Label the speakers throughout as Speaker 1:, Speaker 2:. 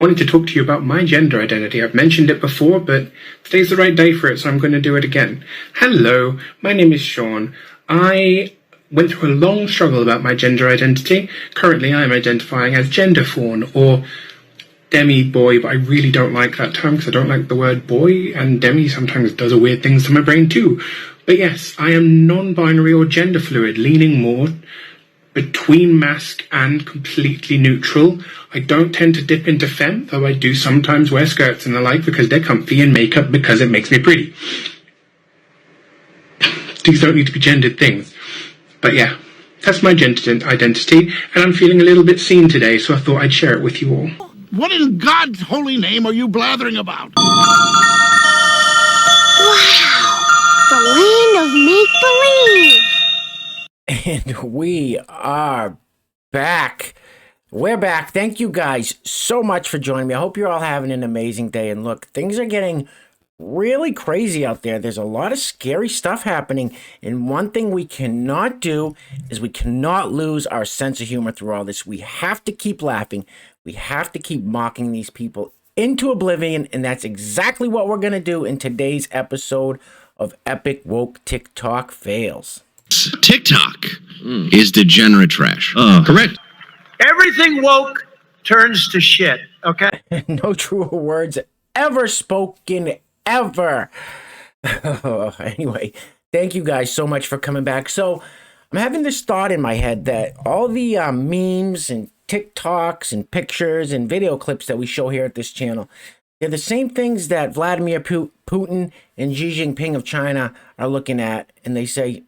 Speaker 1: wanted to talk to you about my gender identity. I've mentioned it before, but today's the right day for it, so I'm going to do it again. Hello, my name is Sean. I went through a long struggle about my gender identity. Currently, I am identifying as gender fawn or demi-boy, but I really don't like that term because I don't like the word boy, and demi sometimes does weird things to my brain too. But yes, I am non-binary or gender fluid, leaning more between masc and completely neutral. I don't tend to dip into femme, though I do sometimes wear skirts and the like because they're comfy, and makeup because it makes me pretty. These don't need to be gendered things. But yeah, that's my gender identity, and I'm feeling a little bit seen today, so I thought I'd share it with you all.
Speaker 2: What in God's holy name are you blathering about?
Speaker 3: Wow! The land of make-believe!
Speaker 4: And we are back. We're back. Thank you guys so much for joining me. I hope you're all having an amazing day. And look, things are getting really crazy out there. There's a lot of scary stuff happening. And one thing we cannot do is we cannot lose our sense of humor through all this. We have to keep laughing. We have to keep mocking these people into oblivion. And that's exactly what we're going to do in today's episode of Epic Woke TikTok Fails.
Speaker 5: TikTok is degenerate trash. Correct.
Speaker 6: Everything woke turns to shit, okay?
Speaker 4: No truer words ever spoken, ever. Anyway, thank you guys so much for coming back. So I'm having this thought in my head that all the memes and TikToks and pictures and video clips that we show here at this channel, they're the same things that Vladimir Putin and Xi Jinping of China are looking at, and they say,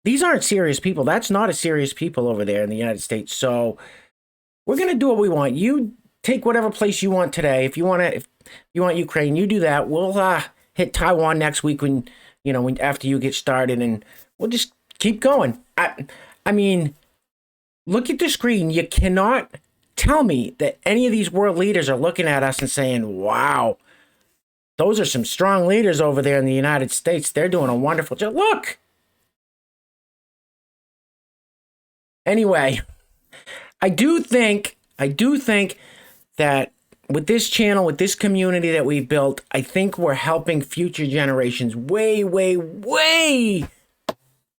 Speaker 4: these aren't serious people. That's not a serious people over there in the United States. So we're going to do what we want. You take whatever place you want today. If you want Ukraine, you do that. We'll hit Taiwan next week when after you get started, and we'll just keep going. I mean, look at the screen. You cannot tell me that any of these world leaders are looking at us and saying, wow, those are some strong leaders over there in the United States. They're doing a wonderful job. Look. Anyway, I do think that with this channel, with this community that we've built, I think we're helping future generations way, way, way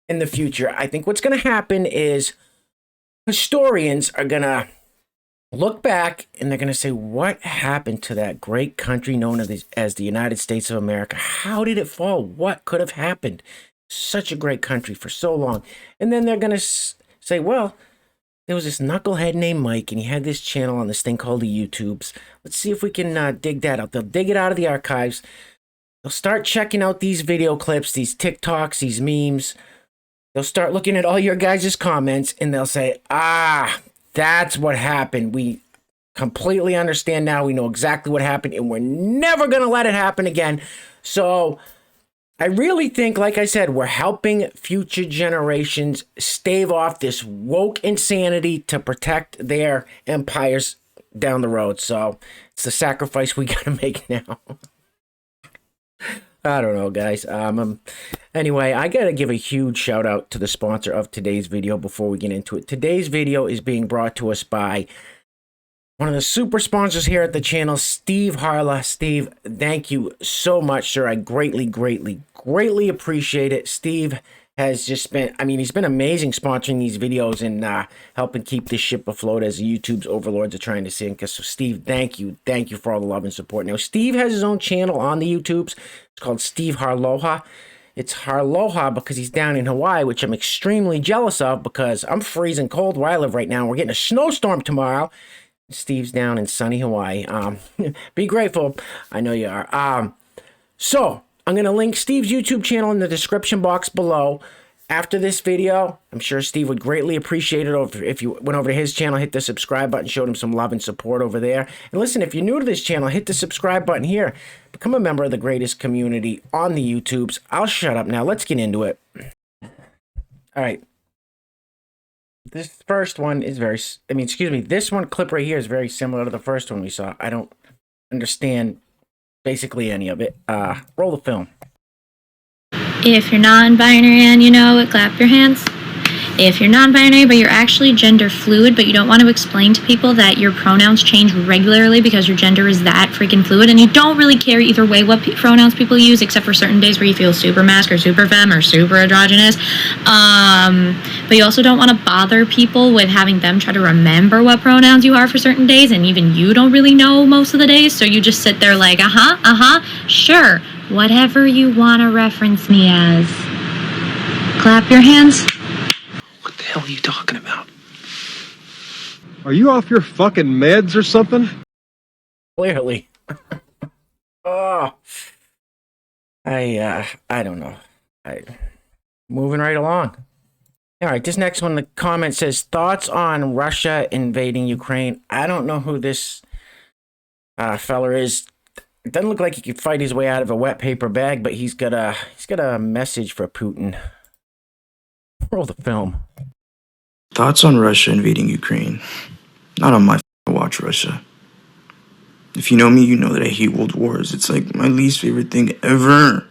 Speaker 4: in the future. I think what's going to happen is historians are going to look back and they're going to say, what happened to that great country known as the United States of America? How did it fall? What could have happened? Such a great country for so long. And then they're going to say, well, there was this knucklehead named Mike, and he had this channel on this thing called the YouTubes. Let's see if we can dig that out. They'll dig it out of the archives. They'll start checking out these video clips, these TikToks, these memes. They'll start looking at all your guys' comments, and they'll say, that's what happened. We completely understand now. We know exactly what happened, and we're never going to let it happen again. So I really think, like I said, we're helping future generations stave off this woke insanity to protect their empires down the road. So it's the sacrifice we got to make now. I don't know, guys. Anyway, I got to give a huge shout out to the sponsor of today's video before we get into it. Today's video is being brought to us by one of the super sponsors here at the channel, Steve Harla. Steve, thank you so much, sir. I greatly, greatly, greatly appreciate it. Steve has just been, he's been amazing sponsoring these videos and helping keep this ship afloat as YouTube's overlords are trying to sink us. So, Steve, thank you. Thank you for all the love and support. Now, Steve has his own channel on the YouTubes. It's called Steve Harloha. It's Harloha because he's down in Hawaii, which I'm extremely jealous of because I'm freezing cold where I live right now. We're getting a snowstorm tomorrow. Steve's down in sunny Hawaii. Be grateful. I know you are. So I'm going to link Steve's YouTube channel in the description box below. After this video, I'm sure Steve would greatly appreciate it if you went over to his channel, hit the subscribe button, showed him some love and support over there. And listen, if you're new to this channel, hit the subscribe button here. Become a member of the greatest community on the YouTubes. I'll shut up now. Let's get into it. All right. This first one is this one clip right here is very similar to the first one we saw. I don't understand basically any of it. Roll the film.
Speaker 7: If you're non-binary and you know it, clap your hands. if you're non-binary but you're actually gender fluid, but you don't want to explain to people that your pronouns change regularly because your gender is that freaking fluid, and you don't really care either way what pronouns people use, except for certain days where you feel super masc or super femme or super androgynous. But you also don't want to bother people with having them try to remember what pronouns you are for certain days, and even you don't really know most of the days, so you just sit there like, sure, whatever you want to reference me as. Clap your hands.
Speaker 8: What the hell are you talking about?
Speaker 9: Are you off your fucking meds or something?
Speaker 4: Clearly. Oh. I don't know. Moving right along. All right, this next one, the comment says, thoughts on Russia invading Ukraine. I don't know who this feller is. It doesn't look like he could fight his way out of a wet paper bag, but he's got a message for Putin. Roll the film.
Speaker 10: Thoughts on Russia invading Ukraine. Not on my watch, Russia. If you know me, you know that I hate world wars. It's like my least favorite thing ever.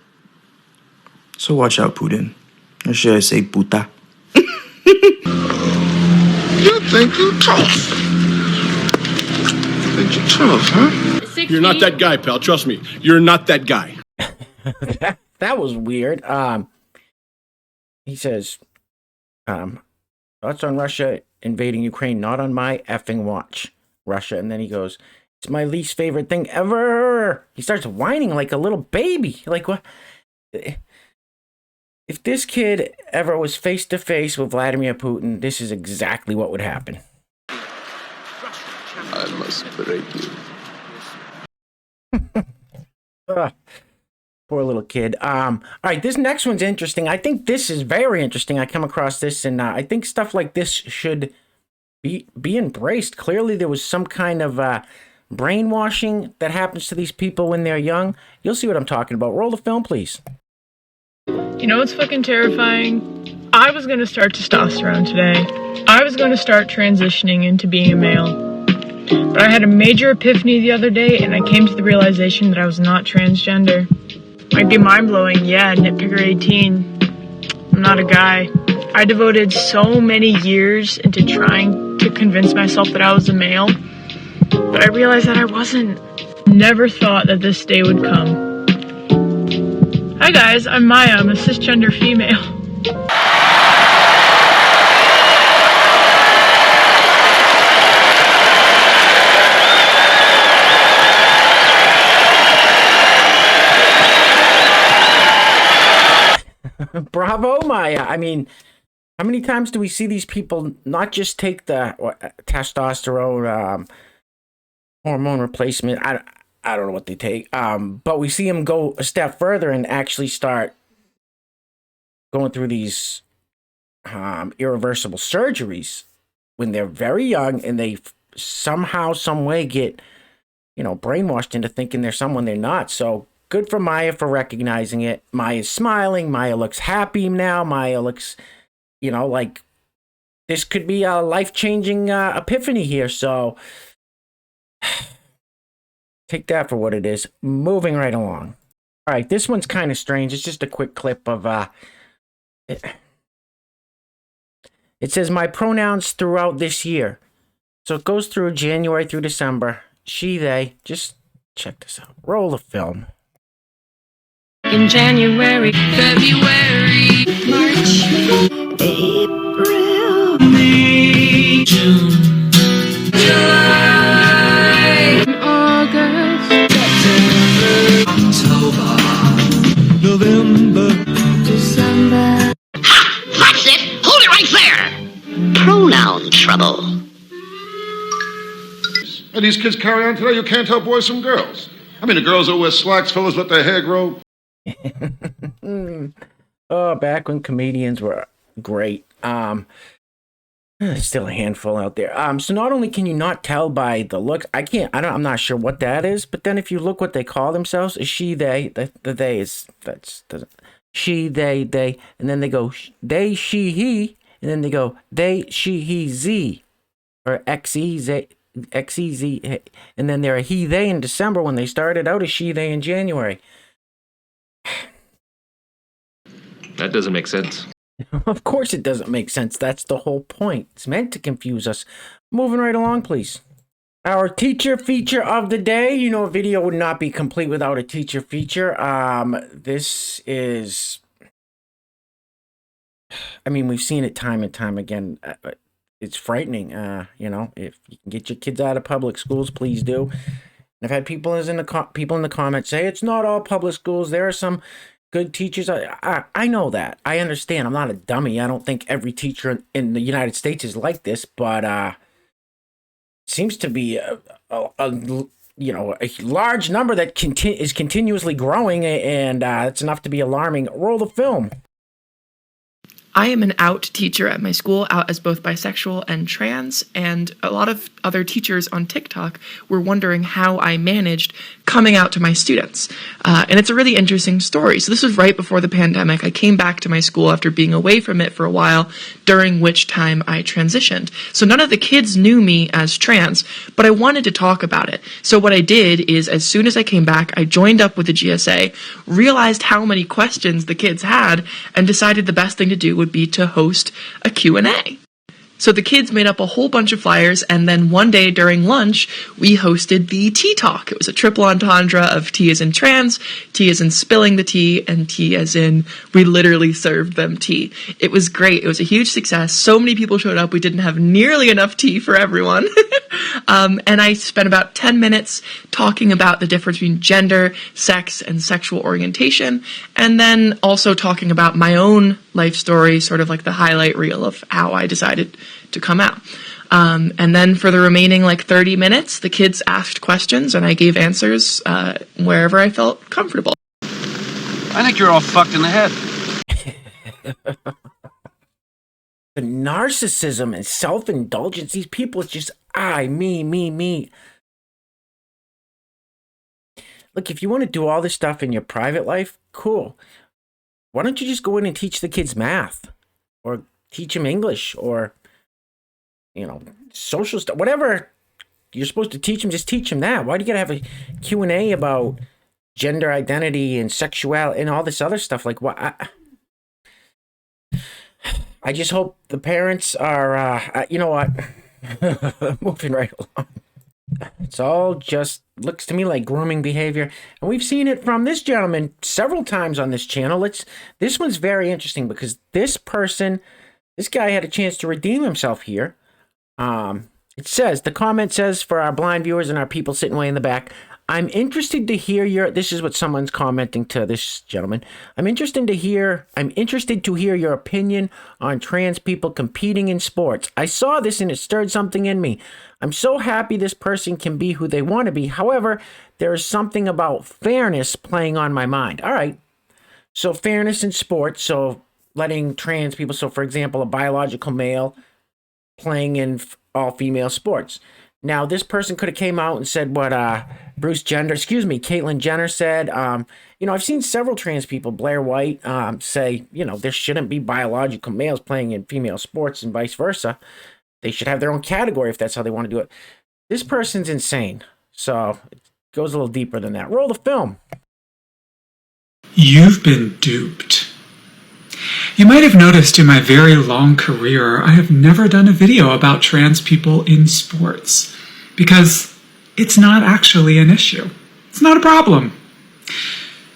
Speaker 10: So watch out, Putin. Or should I say puta?
Speaker 2: You think you tough? You think you're tough, huh? You're not that guy, pal. Trust me. You're not that guy.
Speaker 4: that was weird. He says, thoughts on Russia invading Ukraine, not on my effing watch, Russia. And then he goes, it's my least favorite thing ever. He starts whining like a little baby. Like, what? If this kid ever was face to face with Vladimir Putin, this is exactly what would happen.
Speaker 8: I must break you.
Speaker 4: Poor little kid. All right, this next one's interesting. I think this is very interesting. I come across this, and I think stuff like this should be embraced. Clearly, there was some kind of brainwashing that happens to these people when they're young. You'll see what I'm talking about. Roll the film, please.
Speaker 11: You know what's fucking terrifying? I was gonna start testosterone today. I was gonna start transitioning into being a male. But I had a major epiphany the other day, and I came to the realization that I was not transgender. Might be mind-blowing, yeah, nitpicker 18. I'm not a guy. I devoted so many years into trying to convince myself that I was a male, but I realized that I wasn't. Never thought that this day would come. Hi guys, I'm Maya. I'm a cisgender female.
Speaker 4: Bravo, Maya. I mean, how many times do we see these people not just take the testosterone hormone replacement? I don't know what they take, but we see them go a step further and actually start going through these irreversible surgeries when they're very young, and they somehow, some way get, brainwashed into thinking they're someone they're not. So good for Maya for recognizing it. Maya's smiling. Maya looks happy now. Maya looks, like this could be a life-changing epiphany here. So take that for what it is. Moving right along. All right, this one's kind of strange. It's just a quick clip of it says, my pronouns throughout this year. So it goes through January through December. She, they. Just check this out. Roll the film.
Speaker 7: In January, February, March, April, May, June, July, August, September, October, November, December.
Speaker 12: Ha! That's it! Hold it right there! Pronoun trouble.
Speaker 2: Hey, these kids carry on today. You can't tell boys from girls. I mean, the girls that wear slacks, fellas let their hair grow.
Speaker 4: Oh, back when comedians were great. Still a handful out there. So not only can you not tell by the looks, I'm not sure what that is, but then if you look what they call themselves, is she, they, the they is, that's the she, they, and then they go they, she, he, and then they go they, she, he, z, or XEZ, and then they're a he, they in December when they started out as she, they in January.
Speaker 8: That doesn't make sense.
Speaker 4: Of course it doesn't make sense. That's the whole point. It's meant to confuse us. Moving right along, please. Our teacher feature of the day. You know, a video would not be complete without a teacher feature. This is... I mean, we've seen it time and time again. It's frightening. You know, if you can get your kids out of public schools, please do. And I've had people in the comments say, it's not all public schools. There are some good teachers. I know that. I understand. I'm not a dummy. I don't think every teacher in the United States is like this, but seems to be a large number that is continuously growing, and it's enough to be alarming. Roll the film.
Speaker 13: I am an out teacher at my school, out as both bisexual and trans, and a lot of other teachers on TikTok were wondering how I managed coming out to my students. And it's a really interesting story. So this was right before the pandemic. I came back to my school after being away from it for a while, during which time I transitioned. So none of the kids knew me as trans, but I wanted to talk about it. So what I did is, as soon as I came back, I joined up with the GSA, realized how many questions the kids had, and decided the best thing to do would be to host a Q&A. So the kids made up a whole bunch of flyers, and then one day during lunch, we hosted the Tea Talk. It was a triple entendre of T as in trans, T as in spilling the tea, and T as in we literally served them tea. It was great. It was a huge success. So many people showed up. We didn't have nearly enough tea for everyone. And I spent about 10 minutes talking about the difference between gender, sex, and sexual orientation, and then also talking about my own life story, sort of like the highlight reel of how I decided to come out. And then for the remaining 30 minutes, the kids asked questions and I gave answers wherever I felt comfortable.
Speaker 8: I think you're all fucked in the head.
Speaker 4: The narcissism and self-indulgence, these people, it's just, me. Look, if you want to do all this stuff in your private life, cool. Why don't you just go in and teach the kids math? Or teach them English? Or, social stuff? Whatever you're supposed to teach them, just teach them that. Why do you gotta have a Q&A about gender identity and sexuality and all this other stuff? Like, what? I just hope the parents are, you know what? Moving right along. It's all just looks to me like grooming behavior. And we've seen it from this gentleman several times on this channel. This one's very interesting because this guy had a chance to redeem himself here. The comment says, for our blind viewers and our people sitting way in the back, I'm interested to hear this is what someone's commenting to this gentleman. I'm interested to hear your opinion on trans people competing in sports. I saw this and it stirred something in me. I'm so happy this person can be who they want to be. However, there is something about fairness playing on my mind. All right. So fairness in sports. So letting trans people, so for example, a biological male playing in all female sports. Now, this person could have came out and said what Caitlyn Jenner said. I've seen several trans people, Blair White, say, there shouldn't be biological males playing in female sports and vice versa. They should have their own category if that's how they want to do it. This person's insane. So it goes a little deeper than that. Roll the film.
Speaker 14: You've been duped. You might have noticed in my very long career, I have never done a video about trans people in sports because it's not actually an issue. It's not a problem.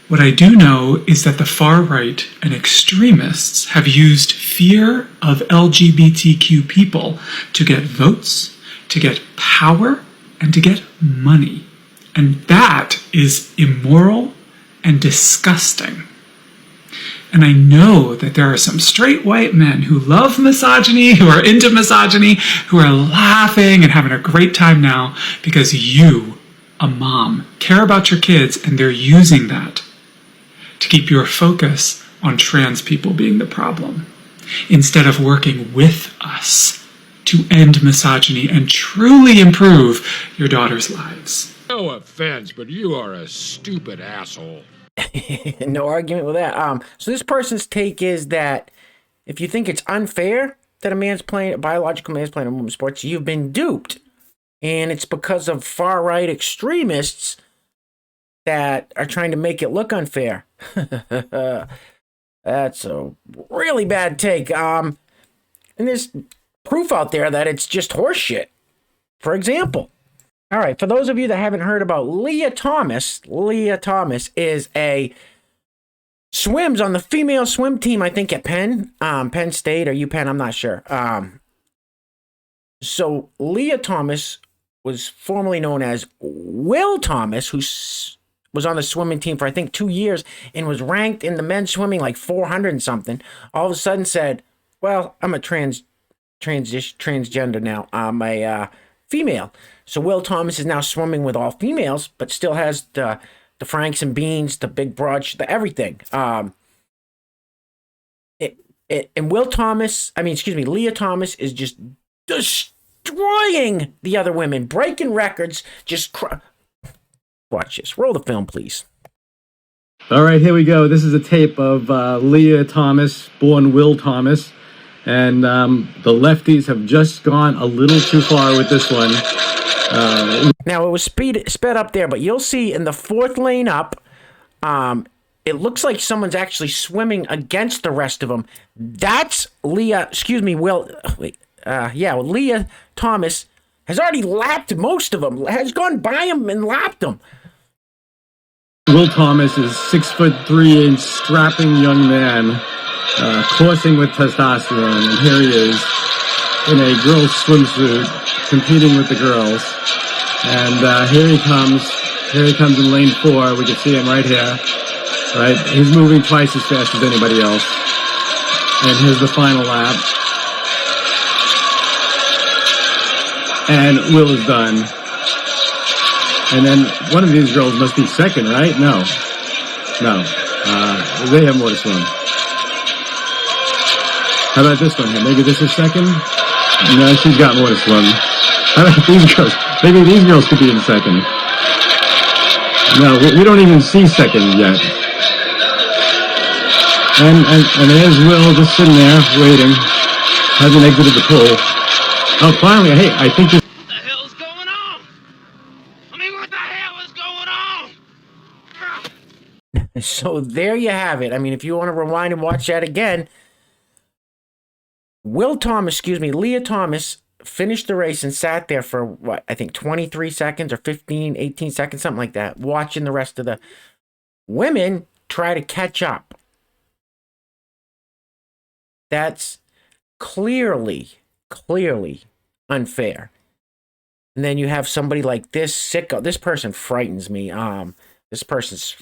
Speaker 14: What I do know is that the far right and extremists have used fear of LGBTQ people to get votes, to get power, and to get money. And that is immoral and disgusting. And I know that there are some straight white men who love misogyny, who are into misogyny, who are laughing and having a great time now because you, a mom, care about your kids and they're using that to keep your focus on trans people being the problem, instead of working with us to end misogyny and truly improve your daughter's lives.
Speaker 15: No offense, but you are a stupid asshole.
Speaker 4: No argument with that. So this person's take is that if you think it's unfair that a biological man's playing a women's sports, you've been duped. And it's because of far-right extremists that are trying to make it look unfair. That's a really bad take. And there's proof out there that it's just horseshit. For example, all right, for those of you that haven't heard about Leah Thomas is swims on the female swim team, I think at Penn State or UPenn, I'm not sure. So Leah Thomas was formerly known as Will Thomas, who was on the swimming team for I think 2 years and was ranked in the men's swimming like 400 and something. All of a sudden said, well, I'm a transgender now. I'm a female. So Will Thomas is now swimming with all females, but still has the Franks and Beans, the big broad, the everything. And Leah Thomas is just destroying the other women, breaking records, watch this. Roll the film, please.
Speaker 9: All right, here we go. This is a tape of Leah Thomas, born Will Thomas. And the lefties have just gone a little too far with this one.
Speaker 4: Now, it was sped up there, but you'll see in the fourth lane up, it looks like someone's actually swimming against the rest of them. That's Leah Thomas has already lapped most of them, has gone by them and lapped them.
Speaker 9: Will Thomas is 6'3" strapping young man, coursing with testosterone, and here he is in a girl's swimsuit, competing with the girls. And here he comes in lane 4. We can see him right here. Right, he's moving twice as fast as anybody else. And here's the final lap. And Will is done. And then one of these girls must be second, right? No. They have more to swim. How about this one here? Maybe this is second? No, she's got more to swim. How about these girls? Maybe these girls could be in second. No, we don't even see second yet. And there's Will just sitting there waiting. Hasn't exited the pool. Oh, finally, hey, I think this...
Speaker 12: What the hell is going on? I mean, what the hell is going on?
Speaker 4: So there you have it. I mean, if you want to rewind and watch that again, Leah Thomas finished the race and sat there for, what, I think 23 seconds or 15, 18 seconds, something like that, watching the rest of the women try to catch up. That's clearly unfair. And then you have somebody like this sicko. This person frightens me. This person's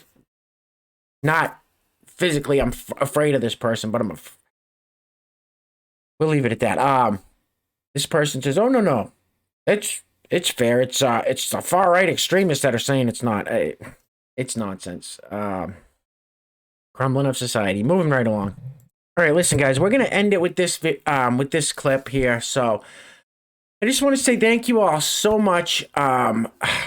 Speaker 4: not physically, I'm afraid of this person, but we'll leave it at that. This person says, "Oh no, it's fair. It's the far right extremists that are saying it's not. It's nonsense. Crumbling of society. Moving right along. All right, listen, guys, we're gonna end it with this clip here. So I just want to say thank you all so much. I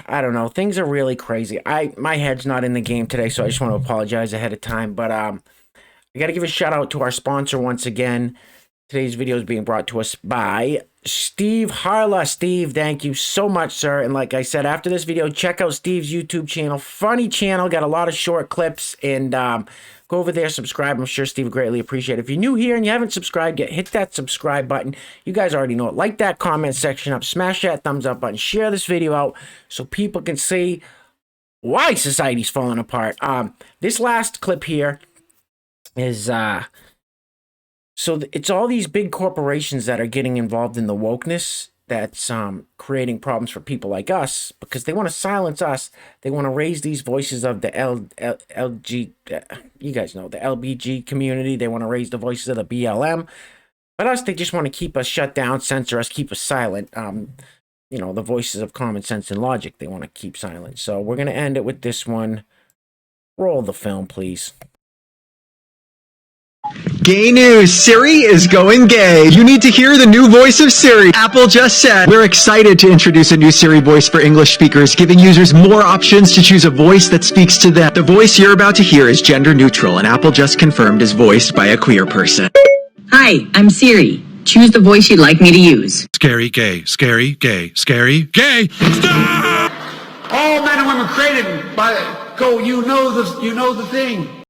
Speaker 4: don't know, things are really crazy. My head's not in the game today, so I just want to apologize ahead of time. But I got to give a shout out to our sponsor once again. Today's video is being brought to us by Steve Harla. Steve, thank you so much, sir. And like I said, after this video, check out Steve's YouTube channel. Funny channel, got a lot of short clips, and go over there, subscribe. I'm sure Steve would greatly appreciate it. If you're new here and you haven't subscribed yet, hit that subscribe button. You guys already know it. Like that comment section up, smash that thumbs up button, share this video out so people can see why society's falling apart. This last clip here is so it's all these big corporations that are getting involved in the wokeness that's creating problems for people like us because they want to silence us. They want to raise these voices of the you guys know, the LBG community. They want to raise the voices of the BLM. But us, they just want to keep us shut down, censor us, keep us silent. You know, the voices of common sense and logic, they want to keep silent. So we're going to end it with this one. Roll the film, please.
Speaker 16: Gay news, Siri is going gay. You need to hear the new voice of Siri. Apple just said, we're excited to introduce a new Siri voice for English speakers, giving users more options to choose a voice that speaks to them. The voice you're about to hear is gender neutral, and Apple just confirmed is voiced by a queer person.
Speaker 17: Hi, I'm Siri. Choose the voice you'd like me to use.
Speaker 5: Scary, gay, scary, gay, scary, gay. Stop!
Speaker 18: All men and women created by you know the thing.